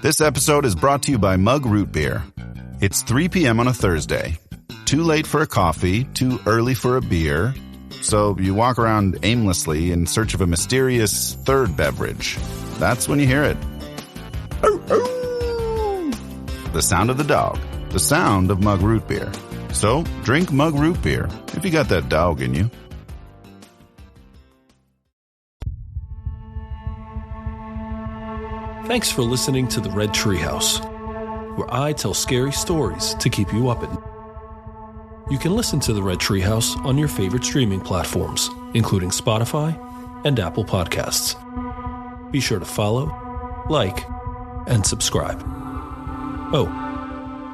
This episode is brought to you by Mug Root Beer. It's 3 p.m. on a Thursday. Too late for a coffee, too early for a beer. So you walk around aimlessly in search of a mysterious third beverage. That's when you hear it. The sound of the dog. The sound of Mug Root Beer. So drink Mug Root Beer if you got that dog in you. Thanks for listening to the Red Treehouse, where I tell scary stories to keep you up at night. You can listen to the Red Treehouse on your favorite streaming platforms, including Spotify and Apple Podcasts. Be sure to follow, like, and subscribe. Oh,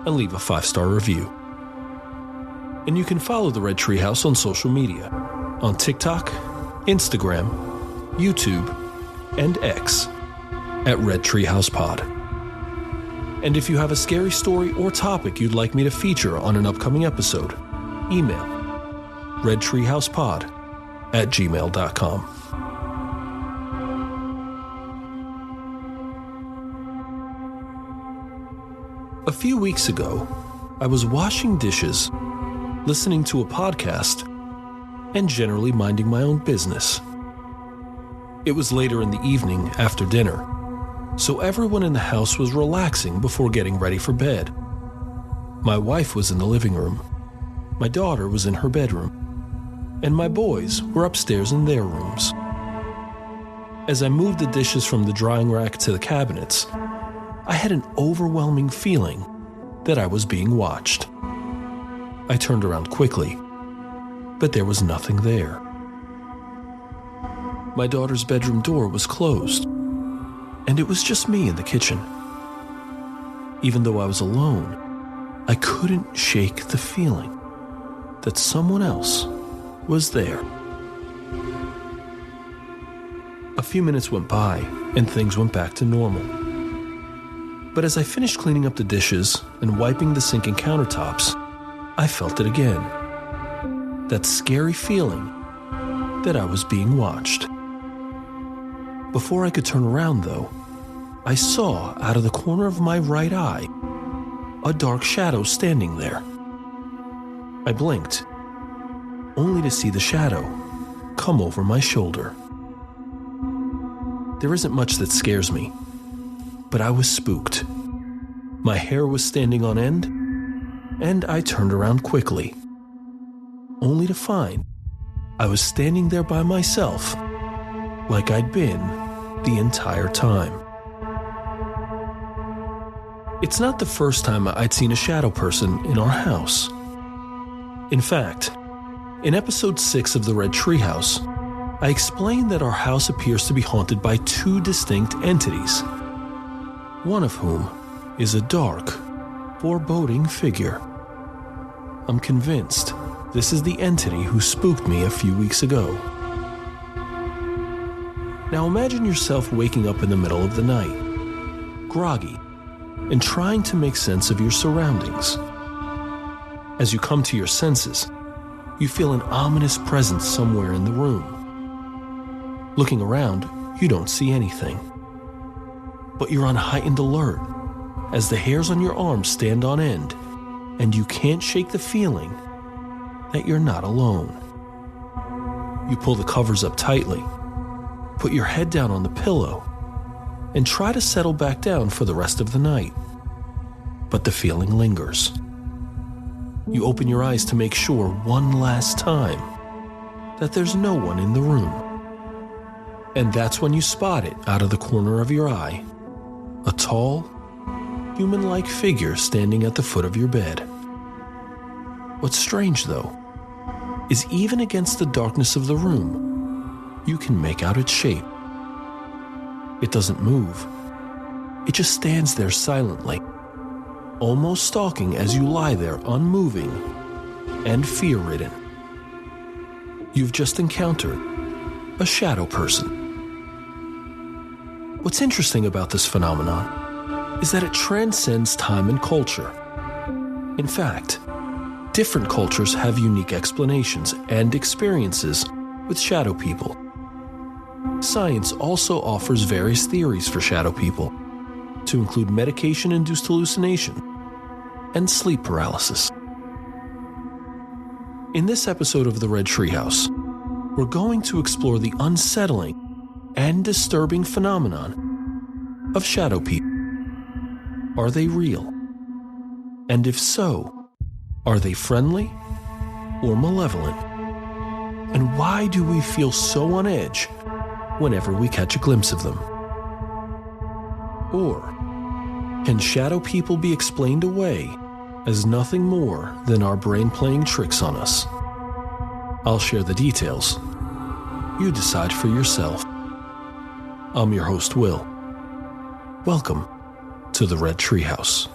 and leave a 5-star review. And you can follow the Red Treehouse on social media, on TikTok, Instagram, YouTube, and X, at Red Treehouse Pod. And if you have a scary story or topic you'd like me to feature on an upcoming episode, email redtreehousepod@gmail.com. A few weeks ago, I was washing dishes, listening to a podcast, and generally minding my own business. It was later in the evening after dinner, so everyone in the house was relaxing before getting ready for bed. My wife was in the living room, my daughter was in her bedroom, and my boys were upstairs in their rooms. As I moved the dishes from the drying rack to the cabinets, I had an overwhelming feeling that I was being watched. I turned around quickly, but there was nothing there. My daughter's bedroom door was closed, and it was just me in the kitchen. Even though I was alone, I couldn't shake the feeling that someone else was there. A few minutes went by, and things went back to normal. But as I finished cleaning up the dishes and wiping the sink and countertops, I felt it again. That scary feeling that I was being watched. Before I could turn around, though, I saw out of the corner of my right eye a dark shadow standing there. I blinked, only to see the shadow come over my shoulder. There isn't much that scares me, but I was spooked. My hair was standing on end, and I turned around quickly, only to find I was standing there by myself, like I'd been the entire time. It's not the first time I'd seen a shadow person in our house. In fact, in episode 6 of the Red Treehouse, I explained that our house appears to be haunted by 2 distinct entities, one of whom is a dark, foreboding figure. I'm convinced this is the entity who spooked me a few weeks ago. Now imagine yourself waking up in the middle of the night, groggy, and trying to make sense of your surroundings. As you come to your senses, you feel an ominous presence somewhere in the room. Looking around, you don't see anything. But you're on heightened alert as the hairs on your arms stand on end, and you can't shake the feeling that you're not alone. You pull the covers up tightly, put your head down on the pillow, and try to settle back down for the rest of the night. But the feeling lingers. You open your eyes to make sure one last time that there's no one in the room. And that's when you spot it out of the corner of your eye. A tall, human-like figure standing at the foot of your bed. What's strange, though, is even against the darkness of the room, you can make out its shape. It doesn't move. It just stands there silently, almost stalking as you lie there unmoving and fear-ridden. You've just encountered a shadow person. What's interesting about this phenomenon is that it transcends time and culture. In fact, different cultures have unique explanations and experiences with shadow people. Science also offers various theories for shadow people, to include medication-induced hallucination and sleep paralysis. In this episode of the Red Treehouse, we're going to explore the unsettling and disturbing phenomenon of shadow people. Are they real? And if so, are they friendly or malevolent? And why do we feel so on edge whenever we catch a glimpse of them? Or can shadow people be explained away as nothing more than our brain playing tricks on us? I'll share the details. You decide for yourself. I'm your host, Will. Welcome to the Red Treehouse.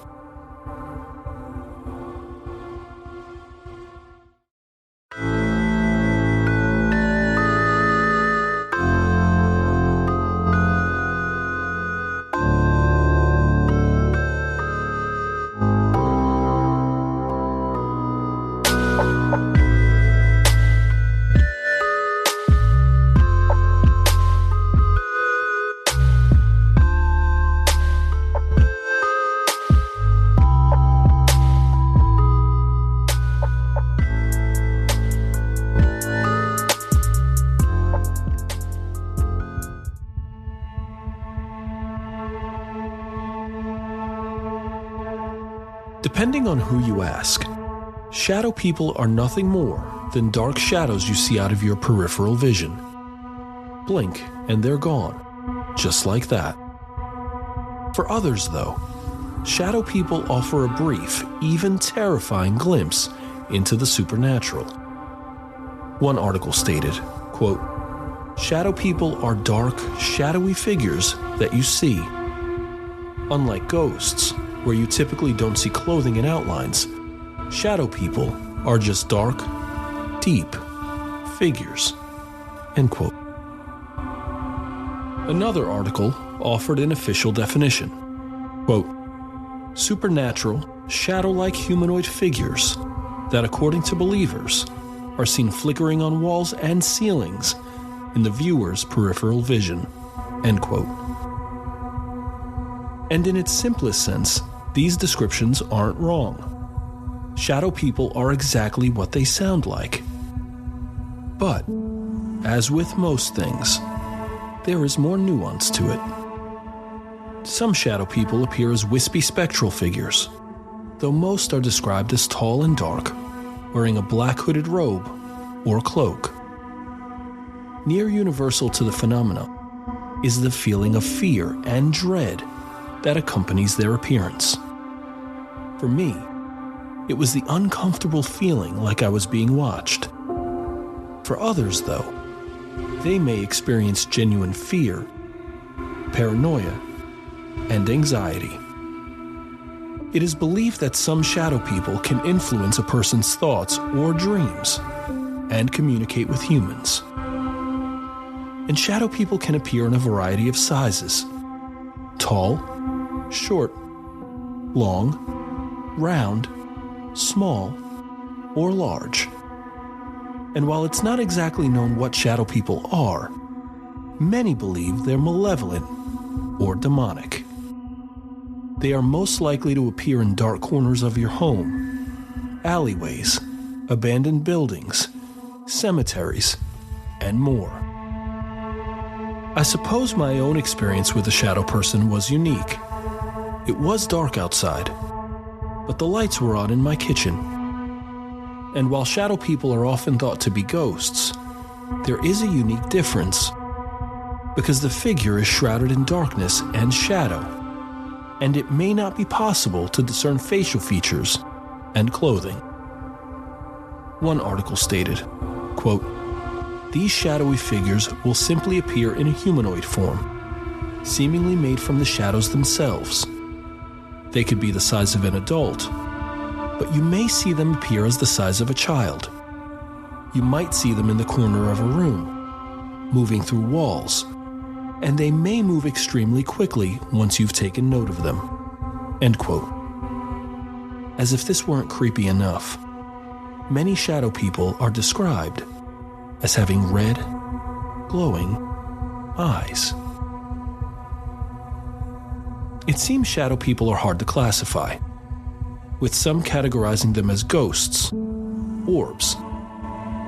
Depending on who you ask, shadow people are nothing more than dark shadows you see out of your peripheral vision. Blink and they're gone, just like that. For others, though, shadow people offer a brief, even terrifying glimpse into the supernatural. One article stated, quote, "Shadow people are dark, shadowy figures that you see. Unlike ghosts, where you typically don't see clothing and outlines, shadow people are just dark, deep figures." End quote. Another article offered an official definition. Quote, "Supernatural, shadow-like humanoid figures that, according to believers, are seen flickering on walls and ceilings in the viewer's peripheral vision." End quote. And in its simplest sense, these descriptions aren't wrong. Shadow people are exactly what they sound like. But, as with most things, there is more nuance to it. Some shadow people appear as wispy spectral figures, though most are described as tall and dark, wearing a black hooded robe or cloak. Near universal to the phenomena is the feeling of fear and dread that accompanies their appearance. For me, it was the uncomfortable feeling like I was being watched. For others, though, they may experience genuine fear, paranoia, and anxiety. It is believed that some shadow people can influence a person's thoughts or dreams and communicate with humans. And shadow people can appear in a variety of sizes: tall, short, long, round, small, or large. And while it's not exactly known what shadow people are, many believe they're malevolent or demonic. They are most likely to appear in dark corners of your home, alleyways, abandoned buildings, cemeteries, and more. I suppose my own experience with a shadow person was unique. It was dark outside, but the lights were on in my kitchen. And while shadow people are often thought to be ghosts, there is a unique difference, because the figure is shrouded in darkness and shadow, and it may not be possible to discern facial features and clothing. One article stated, quote, "These shadowy figures will simply appear in a humanoid form, seemingly made from the shadows themselves. They could be the size of an adult, but you may see them appear as the size of a child. You might see them in the corner of a room, moving through walls, and they may move extremely quickly once you've taken note of them." End quote. As if this weren't creepy enough, many shadow people are described as having red, glowing eyes. It seems shadow people are hard to classify, with some categorizing them as ghosts, orbs,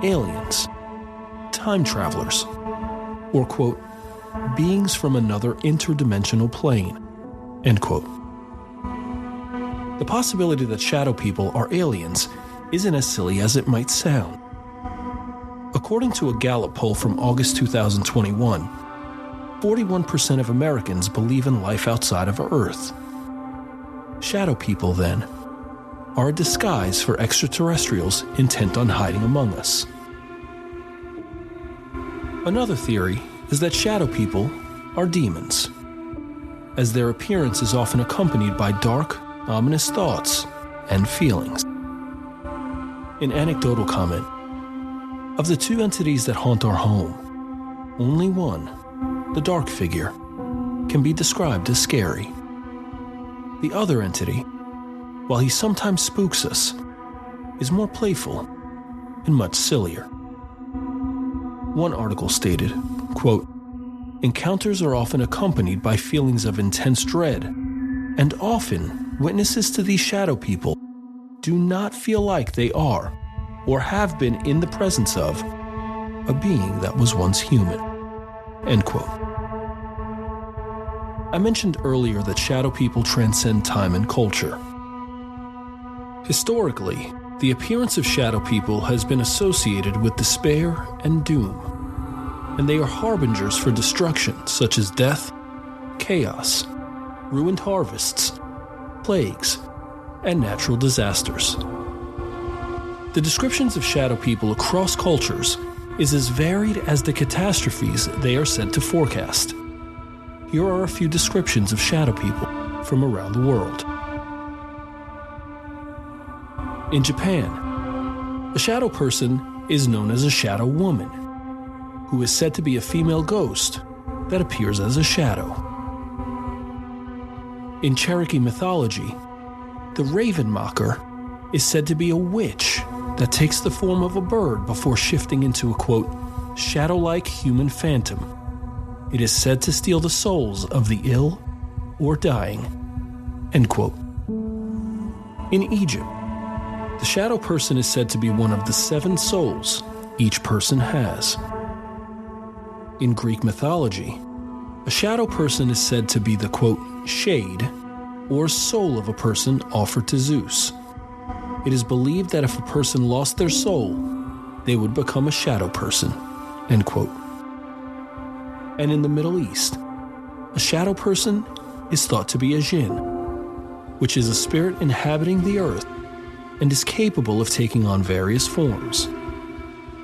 aliens, time travelers, or, quote, beings from another interdimensional plane, end quote. The possibility that shadow people are aliens isn't as silly as it might sound. According to a Gallup poll from August 2021, 41% of Americans believe in life outside of Earth. Shadow people, then, are a disguise for extraterrestrials intent on hiding among us. Another theory is that shadow people are demons, as their appearance is often accompanied by dark, ominous thoughts and feelings. An anecdotal comment: of the two entities that haunt our home, only one, the dark figure, can be described as scary. The other entity, while he sometimes spooks us, is more playful and much sillier. One article stated, quote, encounters are often accompanied by feelings of intense dread, and often witnesses to these shadow people do not feel like they are or have been in the presence of a being that was once human, end quote. I mentioned earlier that shadow people transcend time and culture. Historically, the appearance of shadow people has been associated with despair and doom, and they are harbingers for destruction such as death, chaos, ruined harvests, plagues, and natural disasters. The descriptions of shadow people across cultures is as varied as the catastrophes they are said to forecast. Here are a few descriptions of shadow people from around the world. In Japan, a shadow person is known as a shadow woman, who is said to be a female ghost that appears as a shadow. In Cherokee mythology, the Raven Mocker is said to be a witch that takes the form of a bird before shifting into a, quote, shadow-like human phantom. It is said to steal the souls of the ill or dying, end quote. In Egypt, the shadow person is said to be one of the 7 souls each person has. In Greek mythology, a shadow person is said to be the, quote, shade or soul of a person offered to Zeus. It is believed that if a person lost their soul, they would become a shadow person, end quote. And in the Middle East, a shadow person is thought to be a jinn, which is a spirit inhabiting the earth and is capable of taking on various forms.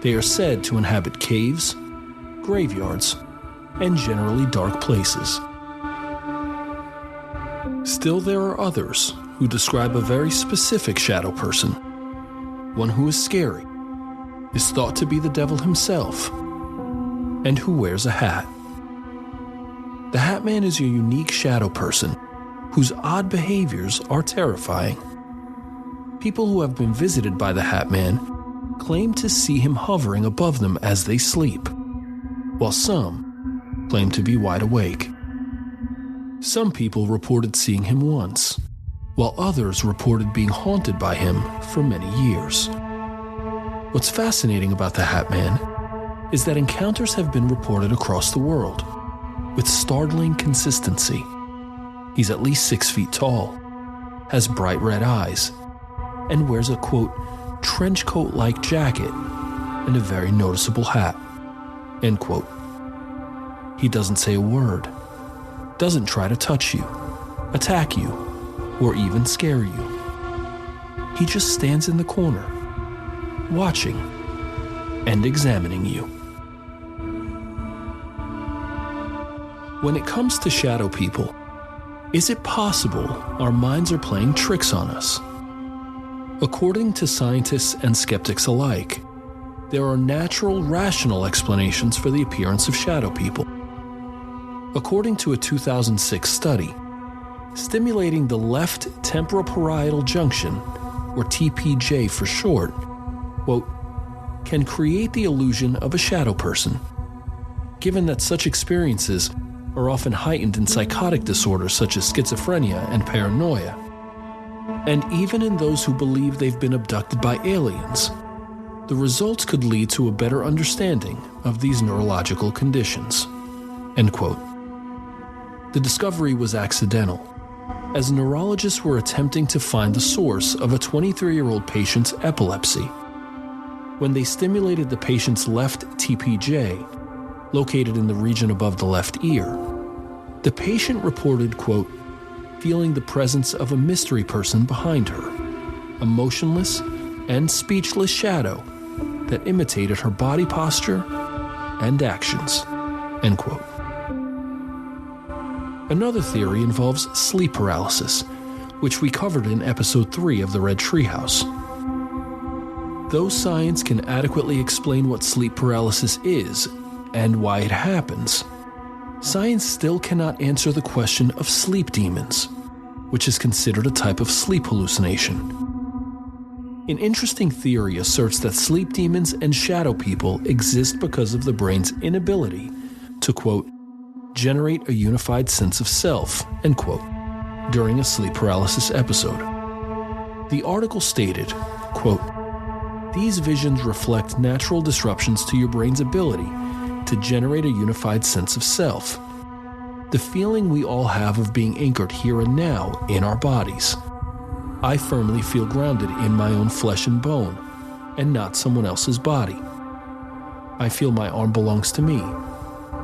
They are said to inhabit caves, graveyards, and generally dark places. Still, there are others who describe a very specific shadow person, one who is scary, is thought to be the devil himself, and who wears a hat. The Hat Man is a unique shadow person whose odd behaviors are terrifying. People who have been visited by the Hat Man claim to see him hovering above them as they sleep, while some claim to be wide awake. Some people reported seeing him once, while others reported being haunted by him for many years. What's fascinating about the Hat Man is that encounters have been reported across the world with startling consistency. He's at least 6 feet tall, has bright red eyes, and wears a, quote, trench coat-like jacket and a very noticeable hat, end quote. He doesn't say a word, doesn't try to touch you, attack you, or even scare you. He just stands in the corner, watching and examining you. When it comes to shadow people, is it possible our minds are playing tricks on us? According to scientists and skeptics alike, there are natural, rational explanations for the appearance of shadow people. According to a 2006 study, stimulating the left temporoparietal junction, or TPJ for short, quote, can create the illusion of a shadow person, given that such experiences are often heightened in psychotic disorders such as schizophrenia and paranoia. And even in those who believe they've been abducted by aliens, the results could lead to a better understanding of these neurological conditions." End quote. The discovery was accidental, as neurologists were attempting to find the source of a 23-year-old patient's epilepsy. When they stimulated the patient's left TPJ, located in the region above the left ear, the patient reported, quote, feeling the presence of a mystery person behind her, a motionless and speechless shadow that imitated her body posture and actions, end quote. Another theory involves sleep paralysis, which we covered in episode 3 of the Red Treehouse. Though science can adequately explain what sleep paralysis is and why it happens, science still cannot answer the question of sleep demons, which is considered a type of sleep hallucination. An interesting theory asserts that sleep demons and shadow people exist because of the brain's inability to, quote, generate a unified sense of self, end quote, during a sleep paralysis episode. The article stated, quote, these visions reflect natural disruptions to your brain's ability to generate a unified sense of self, the feeling we all have of being anchored here and now in our bodies. I firmly feel grounded in my own flesh and bone, and not someone else's body. I feel my arm belongs to me,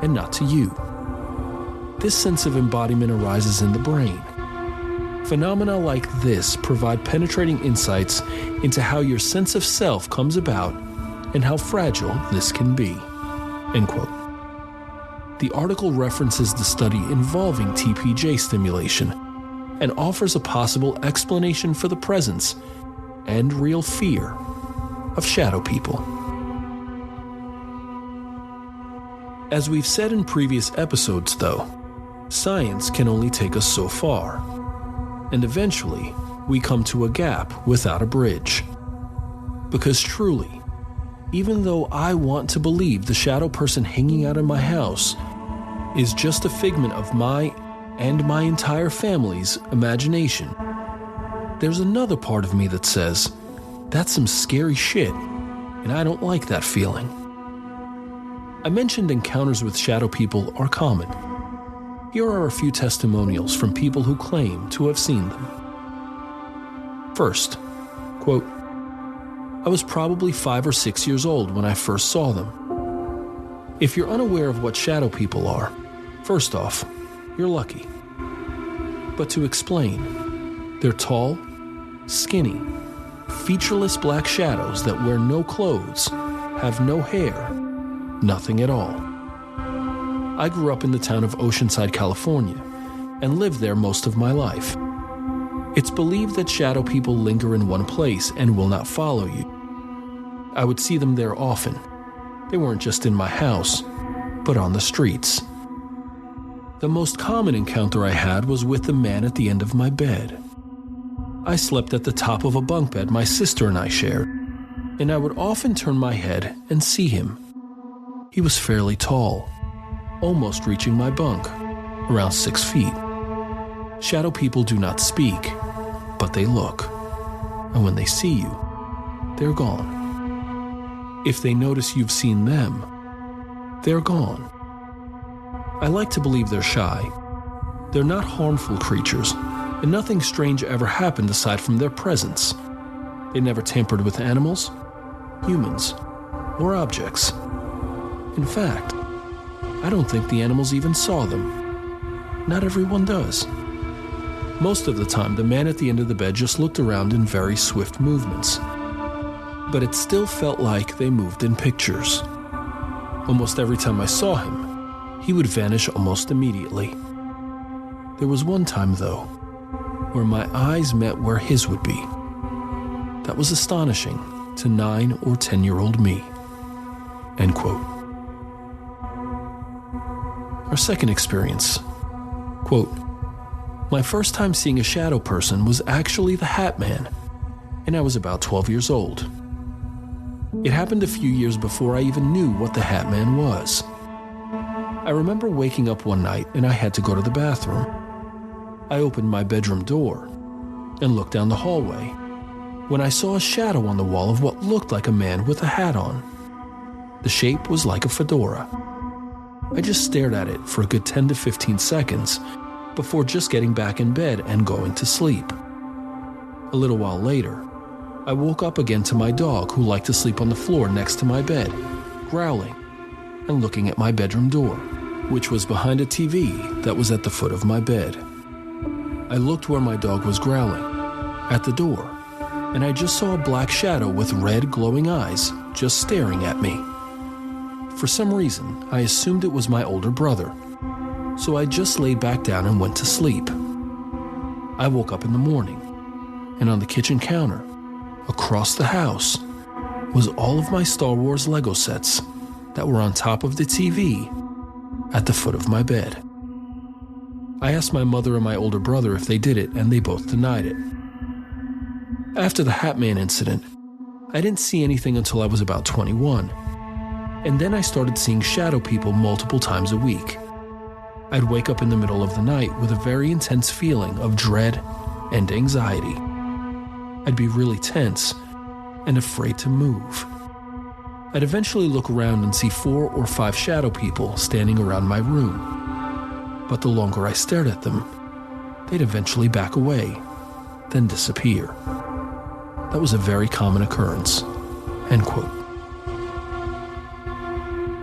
and not to you. This sense of embodiment arises in the brain. Phenomena like this provide penetrating insights into how your sense of self comes about and how fragile this can be, end quote. The article references the study involving TPJ stimulation and offers a possible explanation for the presence and real fear of shadow people. As we've said in previous episodes, though, science can only take us so far, and eventually we come to a gap without a bridge. Because truly, even though I want to believe the shadow person hanging out in my house is just a figment of my and my entire family's imagination, there's another part of me that says, that's some scary shit, and I don't like that feeling. I mentioned encounters with shadow people are common. Here are a few testimonials from people who claim to have seen them. First, quote, I was probably 5 or 6 years old when I first saw them. If you're unaware of what shadow people are, first off, you're lucky. But to explain, they're tall, skinny, featureless black shadows that wear no clothes, have no hair, nothing at all. I grew up in the town of Oceanside, California, and lived there most of my life. It's believed that shadow people linger in one place and will not follow you. I would see them there often. They weren't just in my house, but on the streets. The most common encounter I had was with the man at the end of my bed. I slept at the top of a bunk bed my sister and I shared, and I would often turn my head and see him. He was fairly tall, almost reaching my bunk, around 6 feet. Shadow people do not speak, but they look, and when they see you, they're gone. If they notice you've seen them, they're gone. I like to believe they're shy. They're not harmful creatures, and nothing strange ever happened aside from their presence. They never tampered with animals, humans, or objects. In fact, I don't think the animals even saw them. Not everyone does. Most of the time, the man at the end of the bed just looked around in very swift movements. But it still felt like they moved in pictures. Almost every time I saw him, he would vanish almost immediately. There was one time, though, where my eyes met where his would be. That was astonishing to 9 or 10-year-old me. End quote. Our second experience, quote, my first time seeing a shadow person was actually the Hat Man, and I was about 12 years old. It happened a few years before I even knew what the Hat Man was. I remember waking up one night and I had to go to the bathroom. I opened my bedroom door and looked down the hallway when I saw a shadow on the wall of what looked like a man with a hat on. The shape was like a fedora. I just stared at it for a good 10 to 15 seconds before just getting back in bed and going to sleep. A little while later, I woke up again to my dog, who liked to sleep on the floor next to my bed, growling and looking at my bedroom door, which was behind a TV that was at the foot of my bed. I looked where my dog was growling, at the door, and I just saw a black shadow with red glowing eyes just staring at me. For some reason, I assumed it was my older brother, so I just laid back down and went to sleep. I woke up in the morning, and on the kitchen counter, across the house, was all of my Star Wars Lego sets that were on top of the TV at the foot of my bed. I asked my mother and my older brother if they did it, and they both denied it. After the Hat Man incident, I didn't see anything until I was about 21, and then I started seeing shadow people multiple times a week. I'd wake up in the middle of the night with a very intense feeling of dread and anxiety. I'd be really tense and afraid to move. I'd eventually look around and see 4 or 5 shadow people standing around my room. But the longer I stared at them, they'd eventually back away, then disappear. That was a very common occurrence." End quote.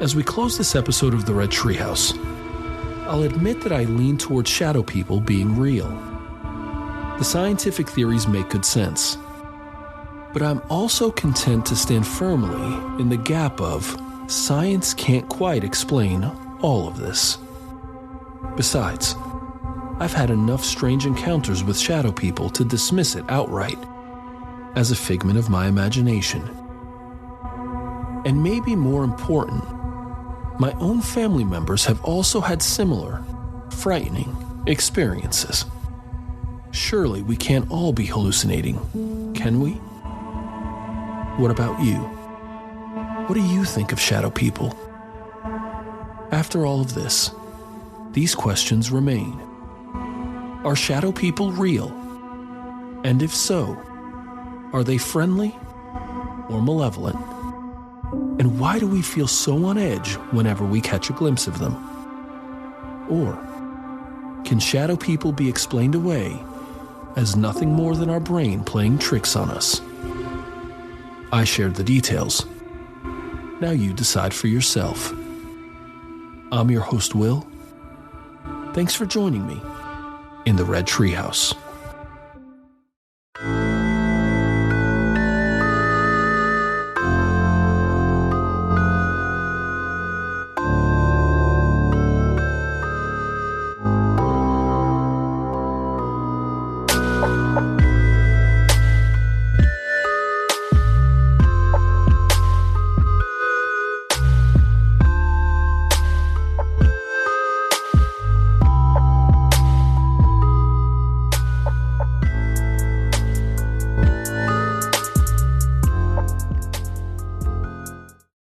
As we close this episode of the Red Treehouse, I'll admit that I lean towards shadow people being real. The scientific theories make good sense, but I'm also content to stand firmly in the gap of science can't quite explain all of this. Besides, I've had enough strange encounters with shadow people to dismiss it outright as a figment of my imagination. And maybe more important, my own family members have also had similar, frightening experiences. Surely we can't all be hallucinating, can we? What about you? What do you think of shadow people? After all of this, these questions remain. Are shadow people real? And if so, are they friendly or malevolent? And why do we feel so on edge whenever we catch a glimpse of them? Or can shadow people be explained away as nothing more than our brain playing tricks on us? I shared the details. Now you decide for yourself. I'm your host, Will. Thanks for joining me in the Red Treehouse.